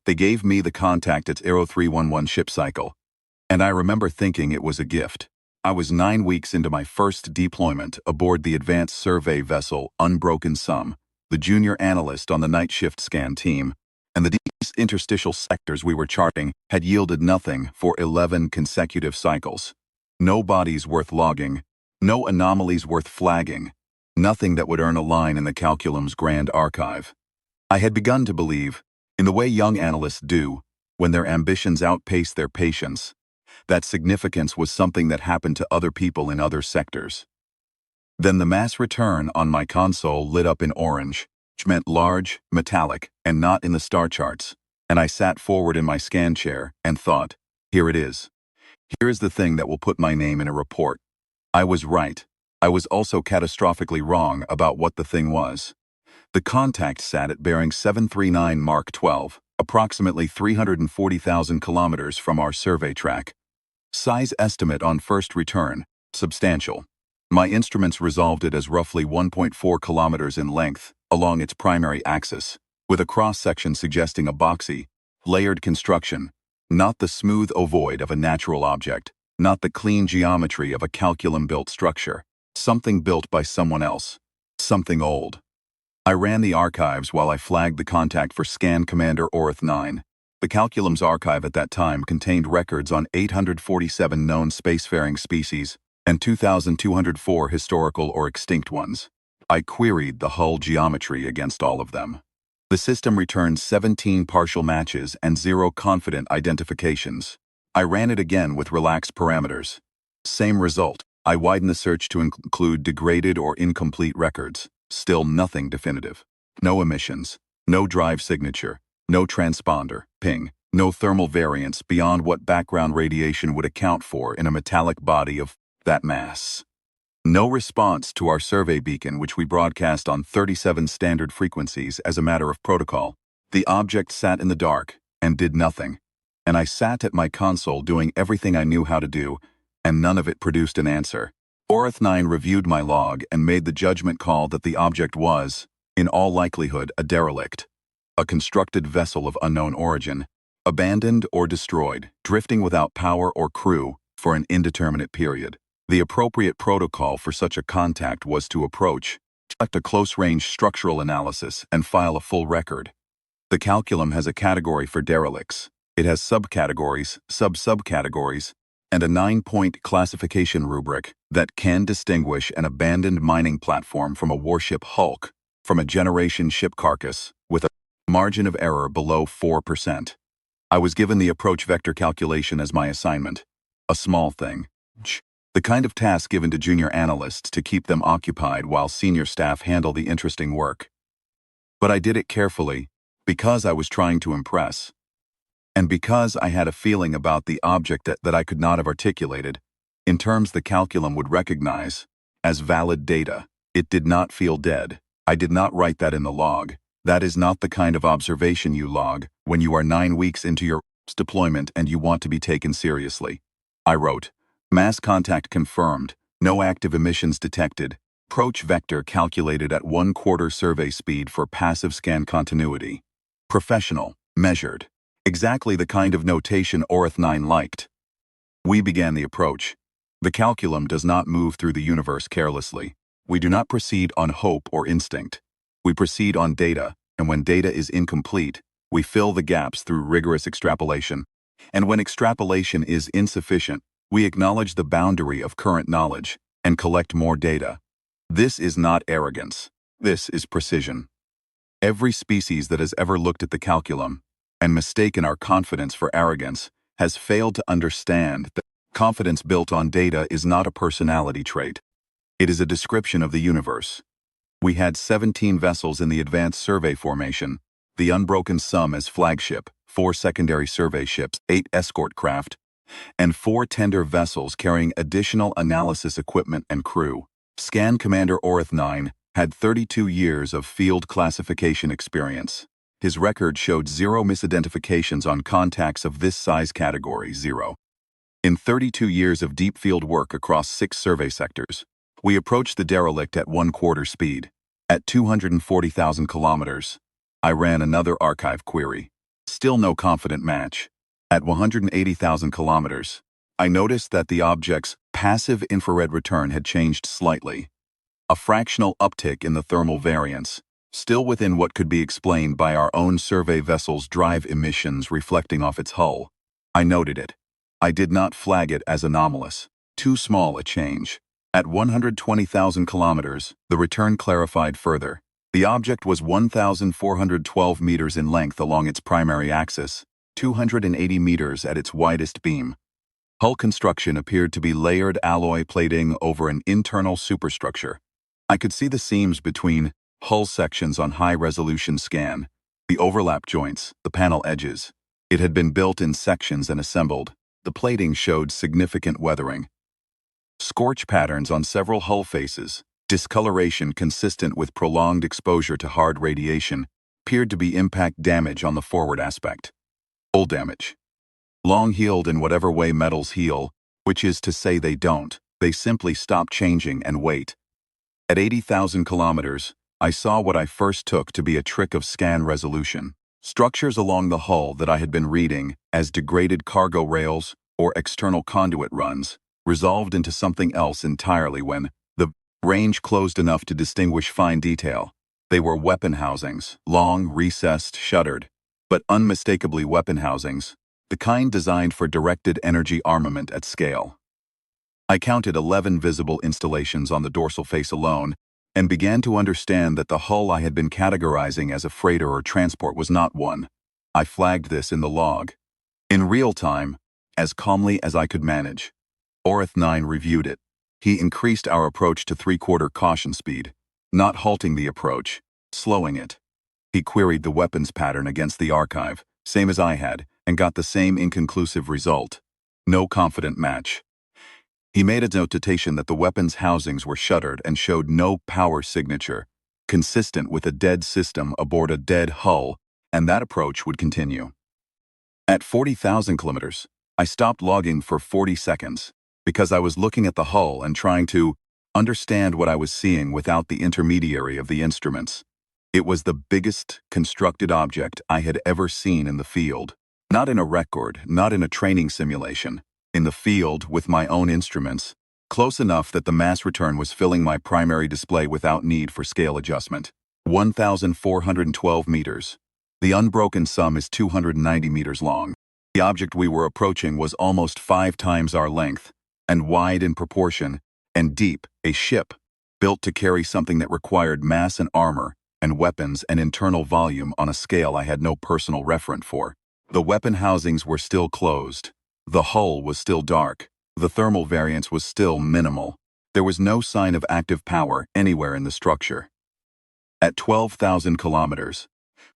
They gave me the contact at 0311 ship cycle, and I remember thinking it was a gift. I was 9 weeks into my first deployment aboard the advanced survey vessel Unbroken Sum, the junior analyst on the night shift scan team, and the deep interstitial sectors we were charting had yielded nothing for 11 consecutive cycles. No bodies worth logging, no anomalies worth flagging, nothing that would earn a line in the Calculum's grand archive. I had begun to believe, in the way young analysts do, when their ambitions outpace their patience, that significance was something that happened to other people in other sectors. Then the mass return on my console lit up in orange, which meant large, metallic, and not in the star charts, and I sat forward in my scan chair and thought, here it is. Here is the thing that will put my name in a report. I was right. I was also catastrophically wrong about what the thing was. The contact sat at bearing 739 Mark 12, approximately 340,000 kilometers from our survey track. Size estimate on first return, substantial. My instruments resolved it as roughly 1.4 kilometers in length along its primary axis, with a cross-section suggesting a boxy, layered construction, not the smooth ovoid of a natural object, not the clean geometry of a calculum-built structure, something built by someone else, something old. I ran the archives while I flagged the contact for Scan Commander Orith 9. The Calculum's archive at that time contained records on 847 known spacefaring species and 2,204 historical or extinct ones. I queried the hull geometry against all of them. The system returned 17 partial matches and 0 confident identifications. I ran it again with relaxed parameters. Same result. I widened the search to include degraded or incomplete records. Still nothing definitive. No emissions, no drive signature, no transponder, ping, no thermal variance beyond what background radiation would account for in a metallic body of that mass. No response to our survey beacon, which we broadcast on 37 standard frequencies as a matter of protocol. The object sat in the dark and did nothing. And I sat at my console doing everything I knew how to do, and none of it produced an answer. Orith 9 reviewed my log and made the judgment call that the object was, in all likelihood, a derelict, a constructed vessel of unknown origin, abandoned or destroyed, drifting without power or crew for an indeterminate period. The appropriate protocol for such a contact was to approach, conduct a close-range structural analysis, and file a full record. The Calculum has a category for derelicts. It has subcategories, sub-subcategories, and a 9-point classification rubric that can distinguish an abandoned mining platform from a warship hulk, from a generation ship carcass, with a margin of error below 4%. I was given the approach vector calculation as my assignment. A small thing. The kind of task given to junior analysts to keep them occupied while senior staff handle the interesting work. But I did it carefully, because I was trying to impress. And because I had a feeling about the object that I could not have articulated, in terms the Calculum would recognize as valid data. It did not feel dead. I did not write that in the log. That is not the kind of observation you log when you are 9 weeks into your deployment and you want to be taken seriously. I wrote, mass contact confirmed, no active emissions detected, approach vector calculated at 1/4 survey speed for passive scan continuity. Professional, measured. Exactly the kind of notation Orith 9 liked. We began the approach. The Calculum does not move through the universe carelessly. We do not proceed on hope or instinct. We proceed on data, and when data is incomplete, we fill the gaps through rigorous extrapolation. And when extrapolation is insufficient, we acknowledge the boundary of current knowledge and collect more data. This is not arrogance. This is precision. Every species that has ever looked at the Calculum and mistaken our confidence for arrogance has failed to understand that confidence built on data is not a personality trait. It is a description of the universe. We had 17 vessels in the advanced survey formation, the Unbroken Sum as flagship, 4 secondary survey ships, 8 escort craft, and 4 tender vessels carrying additional analysis equipment and crew. Scan Commander Orith 9 had 32 years of field classification experience. His record showed 0 misidentifications on contacts of this size category, 0. In 32 years of deep field work across 6 survey sectors, we approached the derelict at 1/4 speed. At 240,000 kilometers, I ran another archive query. Still no confident match. At 180,000 kilometers, I noticed that the object's passive infrared return had changed slightly. A fractional uptick in the thermal variance, still within what could be explained by our own survey vessel's drive emissions reflecting off its hull. I noted it. I did not flag it as anomalous. Too small a change. At 120,000 kilometers, the return clarified further. The object was 1,412 meters in length along its primary axis, 280 meters at its widest beam. Hull construction appeared to be layered alloy plating over an internal superstructure. I could see the seams between hull sections on high-resolution scan, the overlap joints, the panel edges. It had been built in sections and assembled. The plating showed significant weathering. Scorch patterns on several hull faces, discoloration consistent with prolonged exposure to hard radiation, appeared to be impact damage on the forward aspect. Hull damage. Long healed in whatever way metals heal, which is to say they don't. They simply stop changing and wait. At 80,000 kilometers, I saw what I first took to be a trick of scan resolution. Structures along the hull that I had been reading as degraded cargo rails or external conduit runs resolved into something else entirely when the range closed enough to distinguish fine detail. They were weapon housings, long, recessed, shuttered, but unmistakably weapon housings, the kind designed for directed energy armament at scale. I counted 11 visible installations on the dorsal face alone and began to understand that the hull I had been categorizing as a freighter or transport was not one. I flagged this in the log. In real time, as calmly as I could manage. Orath 9 reviewed it. He increased our approach to 3/4 caution speed, not halting the approach, slowing it. He queried the weapons pattern against the archive, same as I had, and got the same inconclusive result. No confident match. He made a notation that the weapons housings were shuttered and showed no power signature, consistent with a dead system aboard a dead hull, and that approach would continue. At 40,000 kilometers, I stopped logging for 40 seconds, because I was looking at the hull and trying to understand what I was seeing without the intermediary of the instruments. It was the biggest constructed object I had ever seen in the field. Not in a record, not in a training simulation. In the field, with my own instruments, close enough that the mass return was filling my primary display without need for scale adjustment. 1,412 meters. The unbroken sum is 290 meters long. The object we were approaching was almost 5 times our length, and wide in proportion, and deep, a ship, built to carry something that required mass and armor, and weapons and internal volume on a scale I had no personal referent for. The weapon housings were still closed. The hull was still dark. The thermal variance was still minimal. There was no sign of active power anywhere in the structure. At 12,000 kilometers,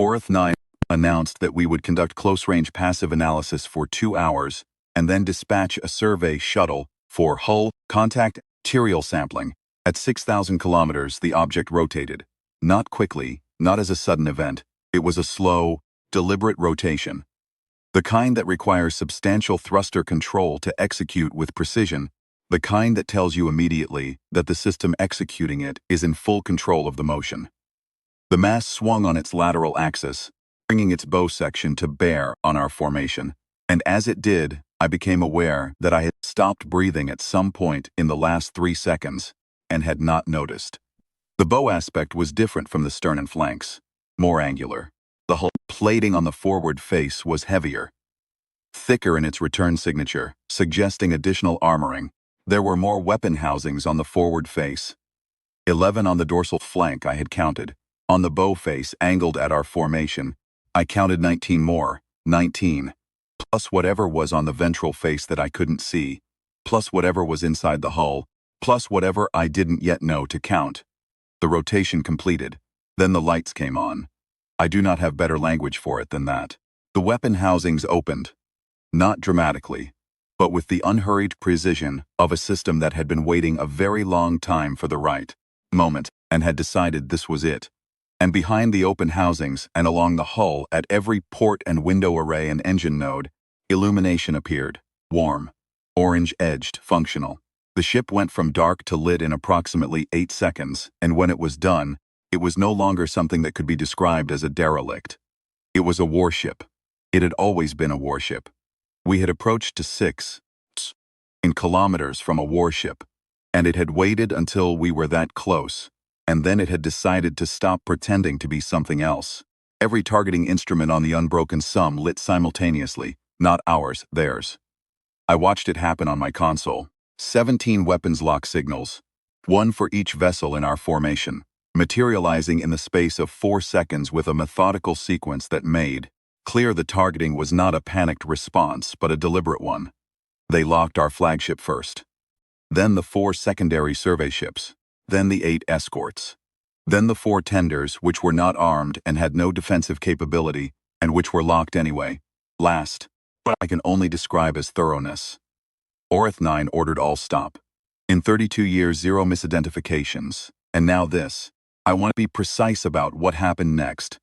Orath 9 announced that we would conduct close-range passive analysis for 2 hours and then dispatch a survey shuttle for hull contact material sampling. At 6,000 kilometers, the object rotated. Not quickly, not as a sudden event. It was a slow, deliberate rotation. The kind that requires substantial thruster control to execute with precision. The kind that tells you immediately that the system executing it is in full control of the motion. The mass swung on its lateral axis, bringing its bow section to bear on our formation. And as it did, I became aware that I had stopped breathing at some point in the last 3 seconds and had not noticed. The bow aspect was different from the stern and flanks, more angular. The hull plating on the forward face was heavier, thicker in its return signature, suggesting additional armoring. There were more weapon housings on the forward face. 11 on the dorsal flank I had counted. On the bow face angled at our formation, I counted 19 more, 19. Plus whatever was on the ventral face that I couldn't see, plus whatever was inside the hull, plus whatever I didn't yet know to count. The rotation completed. Then the lights came on. I do not have better language for it than that. The weapon housings opened. Not dramatically, but with the unhurried precision of a system that had been waiting a very long time for the right moment and had decided this was it. And behind the open housings and along the hull at every port and window array and engine node, illumination appeared, warm, orange-edged, functional. The ship went from dark to lit in approximately 8 seconds, and when it was done, it was no longer something that could be described as a derelict. It was a warship, It had always been a warship. We had approached to 6 in kilometers from a warship, and it had waited until we were that close, and then it had decided to stop pretending to be something else. Every targeting instrument on the unbroken sum lit simultaneously, not ours, theirs. I watched it happen on my console. 17 weapons lock signals, one for each vessel in our formation, materializing in the space of 4 seconds with a methodical sequence that made clear the targeting was not a panicked response but a deliberate one. They locked our flagship first. Then the 4 secondary survey ships. Then the 8 escorts. Then the 4 tenders, which were not armed and had no defensive capability, and which were locked anyway. Last, what I can only describe as thoroughness. Orith 9 ordered all stop. In 32 years, 0 misidentifications. And now this. I want to be precise about what happened next.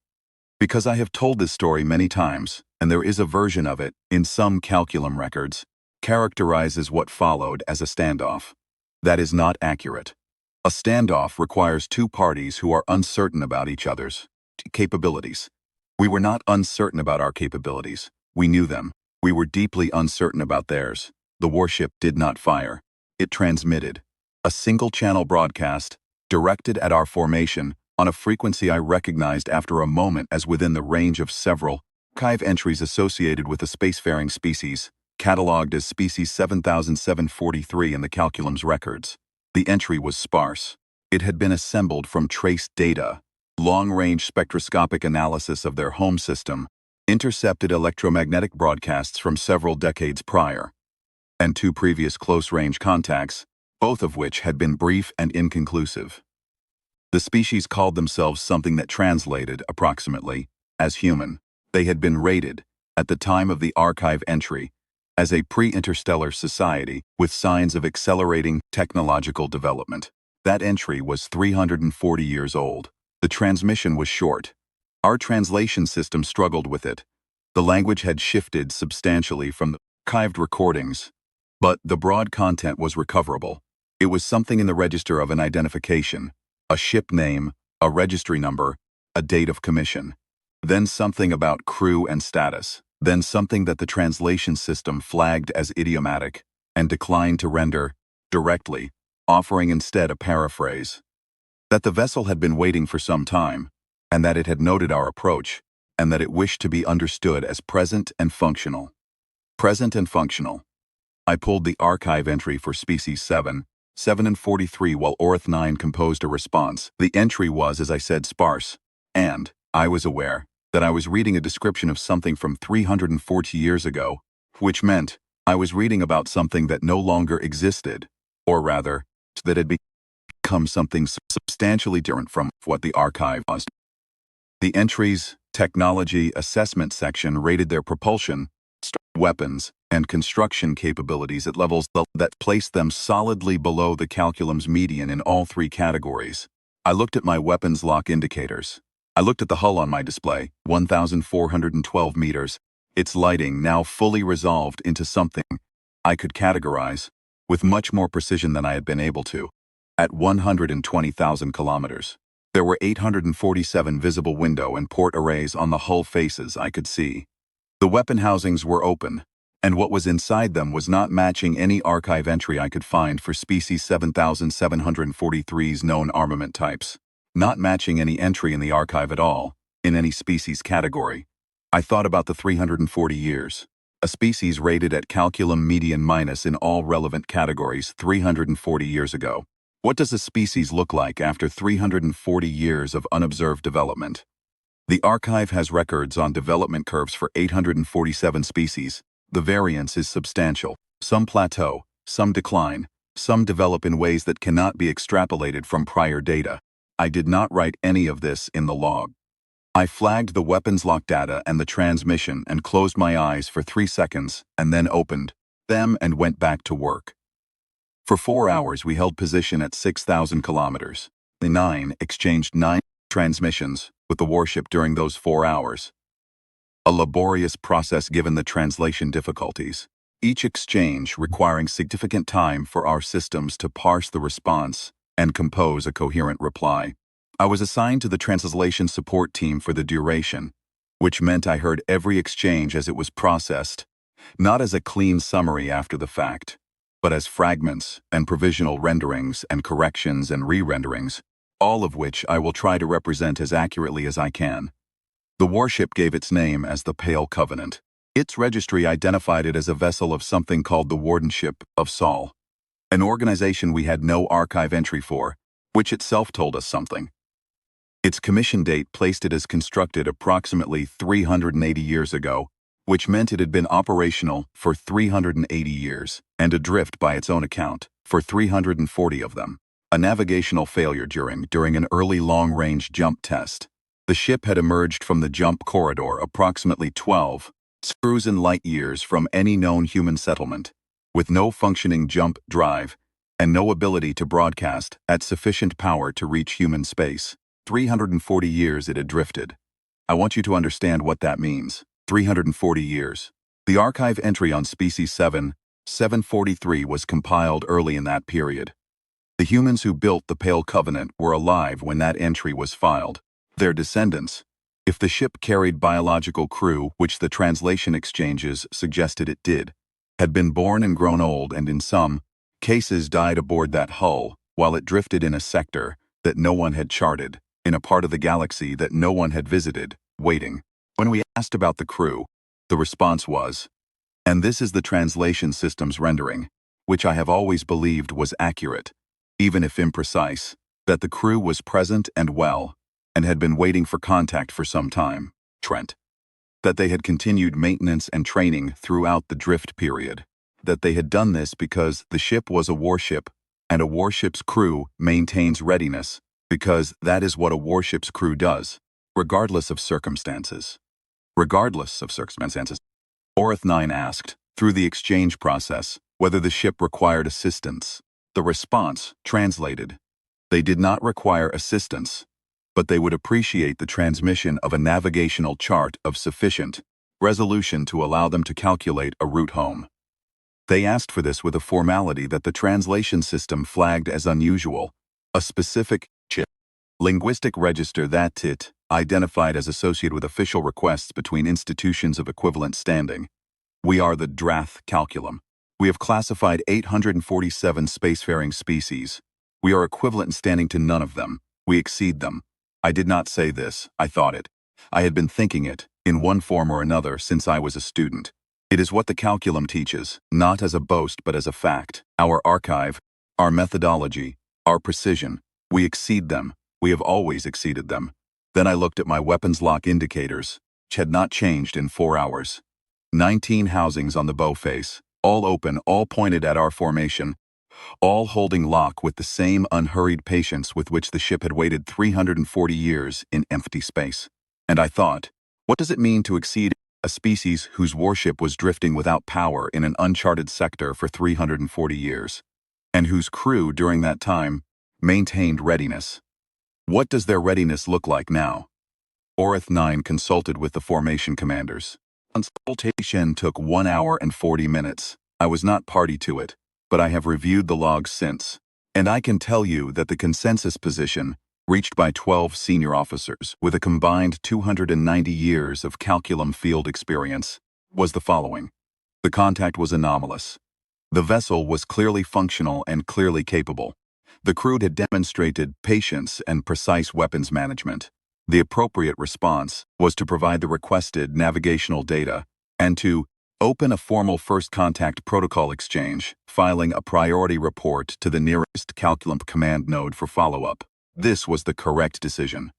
Because I have told this story many times, and there is a version of it, in some Calculum records, characterizes what followed as a standoff. That is not accurate. A standoff requires 2 parties who are uncertain about each other's capabilities. We were not uncertain about our capabilities. We knew them. We were deeply uncertain about theirs. The warship did not fire. It transmitted a single-channel broadcast directed at our formation on a frequency I recognized after a moment as within the range of several archive entries associated with a spacefaring species, catalogued as species 7743 in the Calculum's records. The entry was sparse. It had been assembled from traced data, long-range spectroscopic analysis of their home system, intercepted electromagnetic broadcasts from several decades prior, and 2 previous close-range contacts, both of which had been brief and inconclusive. The species called themselves something that translated, approximately, as human. They had been rated, at the time of the archive entry, as a pre-interstellar society with signs of accelerating technological development. That entry was 340 years old. The transmission was short. Our translation system struggled with it. The language had shifted substantially from the archived recordings, but the broad content was recoverable. It was something in the register of an identification, a ship name, a registry number, a date of commission. Then something about crew and status. Then something that the translation system flagged as idiomatic and declined to render directly, offering instead a paraphrase. That the vessel had been waiting for some time, and that it had noted our approach, and that it wished to be understood as present and functional. Present and functional. I pulled the archive entry for species 7 and 43 while Orith 9 composed a response. The entry was, as I said, sparse, and I was aware that I was reading a description of something from 340 years ago, which meant I was reading about something that no longer existed, or rather, that had become something substantially different from what the archive was. The entry's technology assessment section rated their propulsion, weapons, and construction capabilities at levels that placed them solidly below the Calculum's median in all 3 categories. I looked at my weapons lock indicators. I looked at the hull on my display, 1,412 meters, its lighting now fully resolved into something I could categorize, with much more precision than I had been able to, at 120,000 kilometers. There were 847 visible window and port arrays on the hull faces I could see. The weapon housings were open, and what was inside them was not matching any archive entry I could find for species 7743's known armament types. Not matching any entry in the archive at all, in any species category. I thought about the 340 years. A species rated at Calculum median minus in all relevant categories 340 years ago. What does a species look like after 340 years of unobserved development? The archive has records on development curves for 847 species. The variance is substantial. Some plateau, some decline, some develop in ways that cannot be extrapolated from prior data. I did not write any of this in the log. I flagged the weapons lock data and the transmission and closed my eyes for 3 seconds and then opened them and went back to work. For 4 hours we held position at 6,000 kilometers. The 9 exchanged 9 transmissions with the warship during those 4 hours. A laborious process given the translation difficulties, each exchange requiring significant time for our systems to parse the response and compose a coherent reply. I was assigned to the translation support team for the duration, which meant I heard every exchange as it was processed, not as a clean summary after the fact, but as fragments and provisional renderings and corrections and re-renderings, all of which I will try to represent as accurately as I can. The warship gave its name as the Pale Covenant. Its registry identified it as a vessel of something called the Wardenship of Sol, an organization we had no archive entry for, which itself told us something. Its commission date placed it as constructed approximately 380 years ago, which meant it had been operational for 380 years, and adrift by its own account for 340 of them. A navigational failure during an early long-range jump test. The ship had emerged from the jump corridor approximately 12 cruising light years from any known human settlement, with no functioning jump drive and no ability to broadcast at sufficient power to reach human space. 340 years it had drifted. I want you to understand what that means. 340 years. The archive entry on Species 743 was compiled early in that period. The humans who built the Pale Covenant were alive when that entry was filed. Their descendants, if the ship carried biological crew, which the translation exchanges suggested it did, had been born and grown old and in some cases died aboard that hull while it drifted in a sector that no one had charted, in a part of the galaxy that no one had visited, waiting. When we asked about the crew, the response was, and this is the translation system's rendering, which I have always believed was accurate, even if imprecise, that the crew was present and well, and had been waiting for contact for some time, Trent. That they had continued maintenance and training throughout the drift period. That they had done this because the ship was a warship, and a warship's crew maintains readiness, because that is what a warship's crew does, regardless of circumstances. Regardless of circumstances. Orith 9 asked, through the exchange process, whether the ship required assistance. The response, translated, they did not require assistance, but they would appreciate the transmission of a navigational chart of sufficient resolution to allow them to calculate a route home. They asked for this with a formality that the translation system flagged as unusual, a specific chip linguistic register that it identified as associated with official requests between institutions of equivalent standing. We are the Drath Calculum. We have classified 847 spacefaring species. We are equivalent in standing to none of them. We exceed them. I did not say this, I thought it. I had been thinking it, in one form or another, since I was a student. It is what the Calculum teaches, not as a boast but as a fact. Our archive, our methodology, our precision. We exceed them. We have always exceeded them. Then I looked at my weapons lock indicators, which had not changed in 4 hours. 19 housings on the bow face, all open, all pointed at our formation, all holding lock with the same unhurried patience with which the ship had waited 340 years in empty space. And I thought, what does it mean to exceed a species whose warship was drifting without power in an uncharted sector for 340 years, and whose crew during that time maintained readiness? What does their readiness look like now? Orith 9 consulted with the formation commanders. Consultation took 1 hour and 40 minutes. I was not party to it, but I have reviewed the logs since, and I can tell you that the consensus position, reached by 12 senior officers with a combined 290 years of Calculum field experience, was the following. The contact was anomalous. The vessel was clearly functional and clearly capable. The crew had demonstrated patience and precise weapons management. The appropriate response was to provide the requested navigational data and to open a formal first contact protocol exchange, filing a priority report to the nearest Calculum command node for follow-up. This was the correct decision.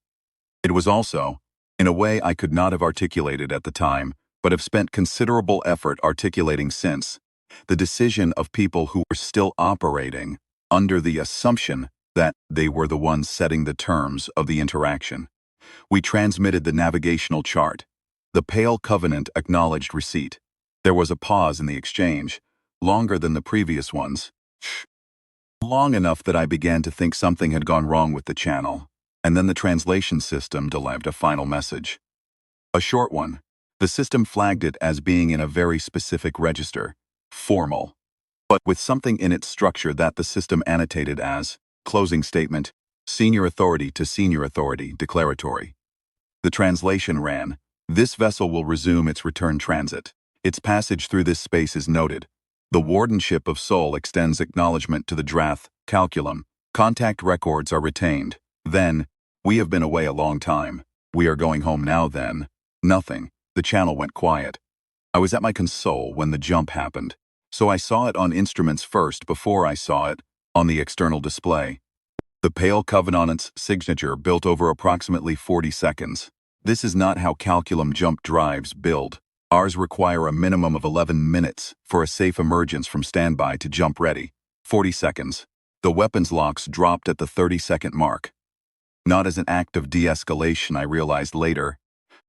It was also, in a way I could not have articulated at the time, but have spent considerable effort articulating since, the decision of people who were still operating under the assumption that they were the ones setting the terms of the interaction. We transmitted the navigational chart. The Pale Covenant acknowledged receipt. There was a pause in the exchange, longer than the previous ones. Long enough that I began to think something had gone wrong with the channel, and then the translation system delivered a final message. A short one. The system flagged it as being in a very specific register, formal, but with something in its structure that the system annotated as, closing statement, senior authority to senior authority, declaratory. The translation ran, This vessel will resume its return transit. Its passage through this space is noted. The wardenship of Sol extends acknowledgement to the Drath Calculum. Contact records are retained. Then, we have been away a long time. We are going home now then. Nothing. The channel went quiet. I was at my console when the jump happened, so I saw it on instruments first before I saw it on the external display. The Pale Covenant's signature built over approximately 40 seconds. This is not how Calculum jump drives build. Ours require a minimum of 11 minutes for a safe emergence from standby to jump ready. 40 seconds. The weapons locks dropped at the 30-second mark. Not as an act of de-escalation, I realized later,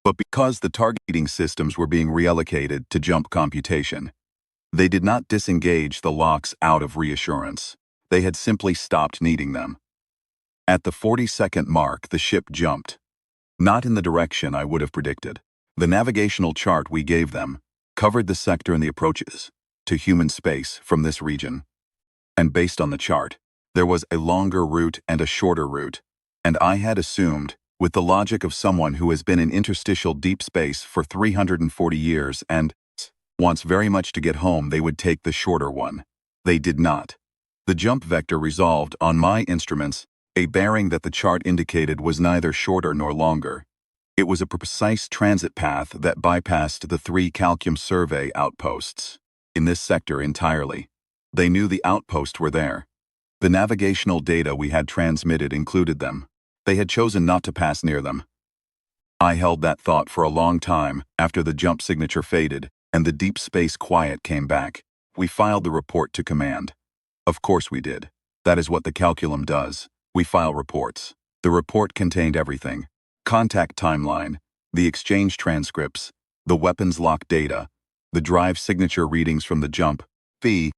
but because the targeting systems were being reallocated to jump computation. They did not disengage the locks out of reassurance. They had simply stopped needing them. At the 40-second mark, the ship jumped. Not in the direction I would have predicted. The navigational chart we gave them covered the sector and the approaches to human space from this region. And based on the chart, there was a longer route and a shorter route. And I had assumed, with the logic of someone who has been in interstitial deep space for 340 years and wants very much to get home, they would take the shorter one. They did not. The jump vector resolved on my instruments a bearing that the chart indicated was neither shorter nor longer. It was a precise transit path that bypassed the 3 Calculum survey outposts. In this sector entirely. They knew the outposts were there. The navigational data we had transmitted included them. They had chosen not to pass near them. I held that thought for a long time after the jump signature faded and the deep space quiet came back. We filed the report to command. Of course we did. That is what the Calculum does. We file reports. The report contained everything. Contact timeline, the exchange transcripts, the weapons lock data, the drive signature readings from the jump, the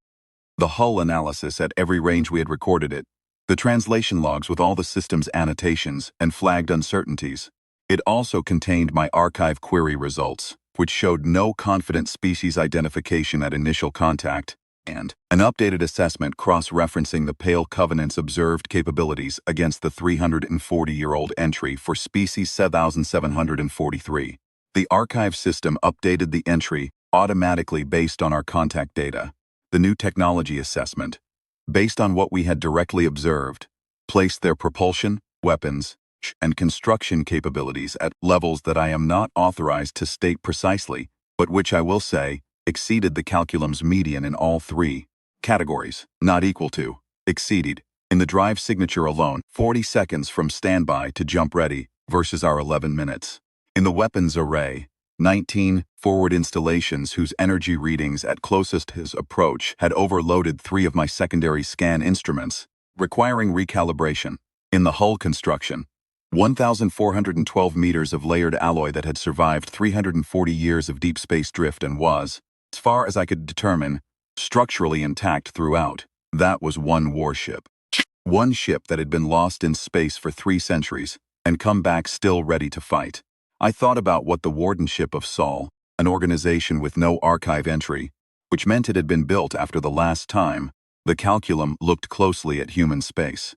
hull analysis at every range we had recorded it, the translation logs with all the system's annotations and flagged uncertainties. It also contained my archive query results, which showed no confident species identification at initial contact, and an updated assessment cross-referencing the Pale Covenant's observed capabilities against the 340-year-old entry for species 7743. The archive system updated the entry automatically based on our contact data. The new technology assessment, based on what we had directly observed, placed their propulsion, weapons, and construction capabilities at levels that I am not authorized to state precisely, but which I will say exceeded the Calculum's median in all 3 categories. Not equal to, exceeded. In the drive signature alone, 40 seconds from standby to jump ready versus our 11 minutes. In the weapons array, 19 forward installations whose energy readings at closest his approach had overloaded 3 of my secondary scan instruments, requiring recalibration. In the hull construction, 1,412 meters of layered alloy that had survived 340 years of deep space drift and was, as far as I could determine, structurally intact throughout. That was 1 warship. 1 ship that had been lost in space for 3 centuries and come back still ready to fight. I thought about what the wardenship of Sol, an organization with no archive entry, which meant it had been built after the last time the Calculum looked closely at human space,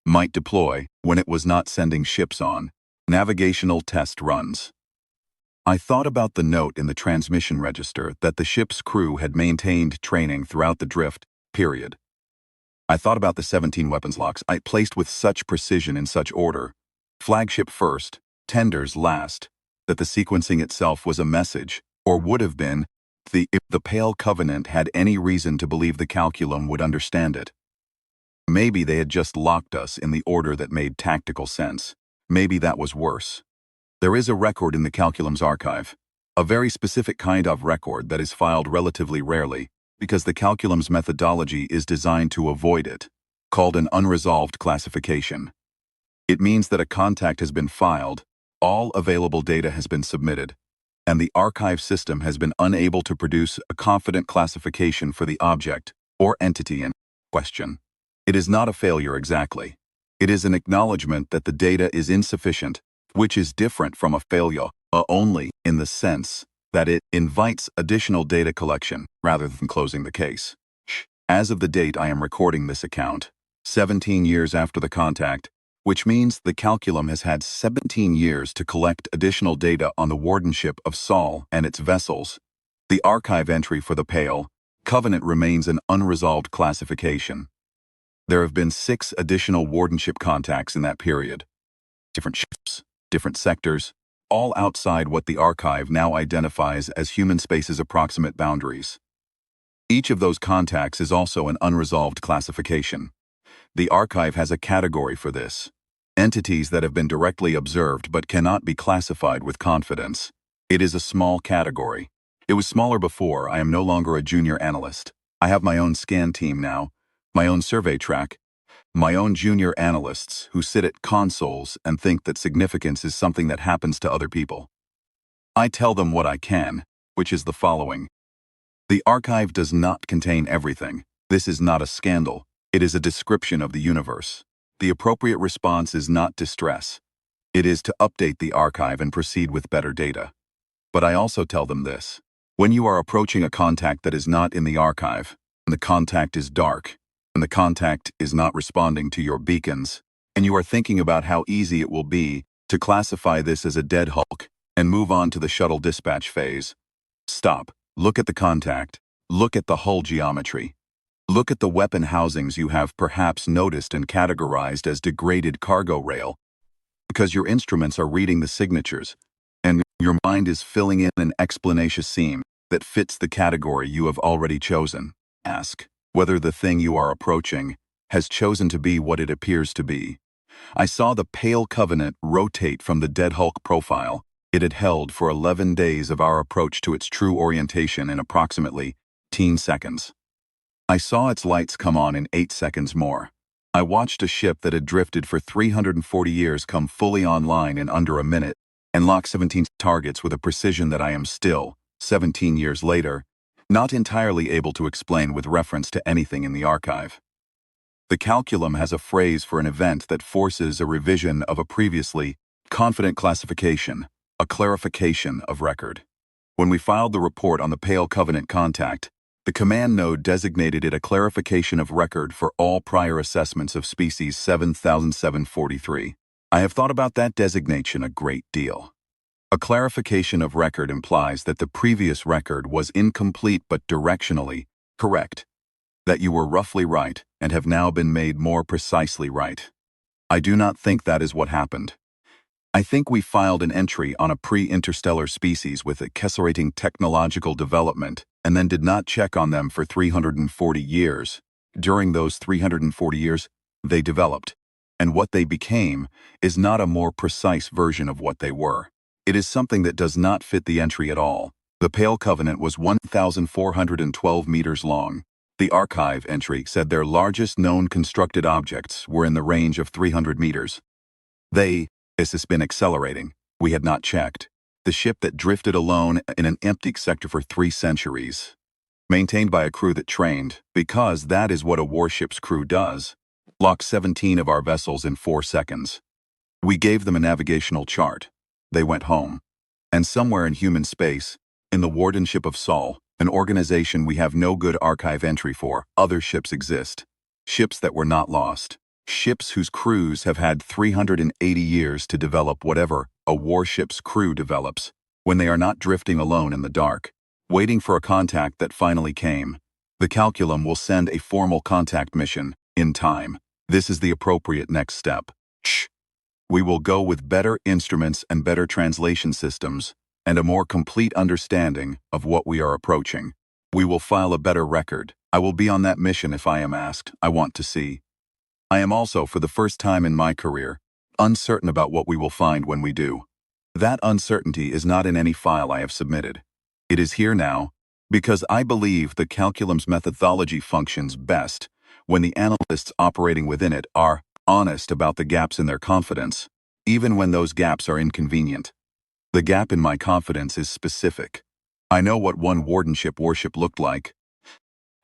might deploy when it was not sending ships on navigational test runs. I thought about the note in the transmission register that the ship's crew had maintained training throughout the drift period. I thought about the 17 weapons locks I placed with such precision in such order, flagship first, tenders last, that the sequencing itself was a message, or would have been, if the Pale Covenant had any reason to believe the Calculum would understand it. Maybe they had just locked us in the order that made tactical sense. Maybe that was worse. There is a record in the Calculum's archive, a very specific kind of record that is filed relatively rarely, because the Calculum's methodology is designed to avoid it, called an unresolved classification. It means that a contact has been filed, all available data has been submitted, and the archive system has been unable to produce a confident classification for the object or entity in question. It is not a failure exactly. It is an acknowledgement that the data is insufficient, which is different from a failure only in the sense that it invites additional data collection rather than closing the case. As of the date I am recording this account, 17 years after the contact, which means the Calculum has had 17 years to collect additional data on the wardenship of Sol and its vessels. The archive entry for the Pale Covenant remains an unresolved classification. There have been 6 additional wardenship contacts in that period. Different ships, different sectors, all outside what the archive now identifies as human space's approximate boundaries. Each of those contacts is also an unresolved classification. The archive has a category for this: entities that have been directly observed but cannot be classified with confidence. It is a small category. It was smaller before. I am no longer a junior analyst. I have my own scan team now, my own survey track, my own junior analysts who sit at consoles and think that significance is something that happens to other people. I tell them what I can, which is the following. The archive does not contain everything. This is not a scandal. It is a description of the universe. The appropriate response is not distress. It is to update the archive and proceed with better data. But I also tell them this. When you are approaching a contact that is not in the archive, and the contact is dark, and the contact is not responding to your beacons, and you are thinking about how easy it will be to classify this as a dead hulk and move on to the shuttle dispatch phase, stop. Look at the contact. Look at the hull geometry. Look at the weapon housings you have perhaps noticed and categorized as degraded cargo rail, because your instruments are reading the signatures, and your mind is filling in an explanation seam that fits the category you have already chosen. Ask whether the thing you are approaching has chosen to be what it appears to be. I saw the Pale Covenant rotate from the dead hulk profile it had held for 11 days of our approach to its true orientation in approximately 10 seconds. I saw its lights come on in 8 seconds more. I watched a ship that had drifted for 340 years come fully online in under a minute and lock 17 targets with a precision that I am still, 17 years later, not entirely able to explain with reference to anything in the archive. The Calculum has a phrase for an event that forces a revision of a previously confident classification, a clarification of record. When we filed the report on the Pale Covenant contact, the command node designated it a clarification of record for all prior assessments of species 7743. I have thought about that designation a great deal. A clarification of record implies that the previous record was incomplete but directionally correct, that you were roughly right and have now been made more precisely right. I do not think that is what happened. I think we filed an entry on a pre-interstellar species with accelerating technological development and then did not check on them for 340 years. During those 340 years, they developed, and what they became is not a more precise version of what they were. It is something that does not fit the entry at all. The Pale Covenant was 1,412 meters long. The archive entry said their largest known constructed objects were in the range of 300 meters. This has been accelerating. We had not checked. The ship that drifted alone in an empty sector for 3 centuries. Maintained by a crew that trained, because that is what a warship's crew does. Locked 17 of our vessels in 4 seconds. We gave them a navigational chart. They went home. And somewhere in human space, in the wardenship of Sol, an organization we have no good archive entry for, other ships exist. Ships that were not lost. Ships whose crews have had 380 years to develop whatever a warship's crew develops, when they are not drifting alone in the dark, waiting for a contact that finally came. The Calculum will send a formal contact mission, in time. This is the appropriate next step. We will go with better instruments and better translation systems, and a more complete understanding of what we are approaching. We will file a better record. I will be on that mission if I am asked. I want to see. I am also, for the first time in my career, uncertain about what we will find when we do. That uncertainty is not in any file I have submitted. It is here now, because I believe the Calculum's methodology functions best when the analysts operating within it are honest about the gaps in their confidence, even when those gaps are inconvenient. The gap in my confidence is specific. I know what one wardenship warship looked like.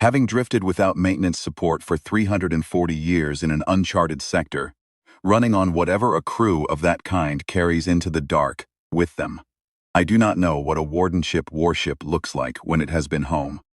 Having drifted without maintenance support for 340 years in an uncharted sector, running on whatever a crew of that kind carries into the dark with them. I do not know what a wardenship warship looks like when it has been home.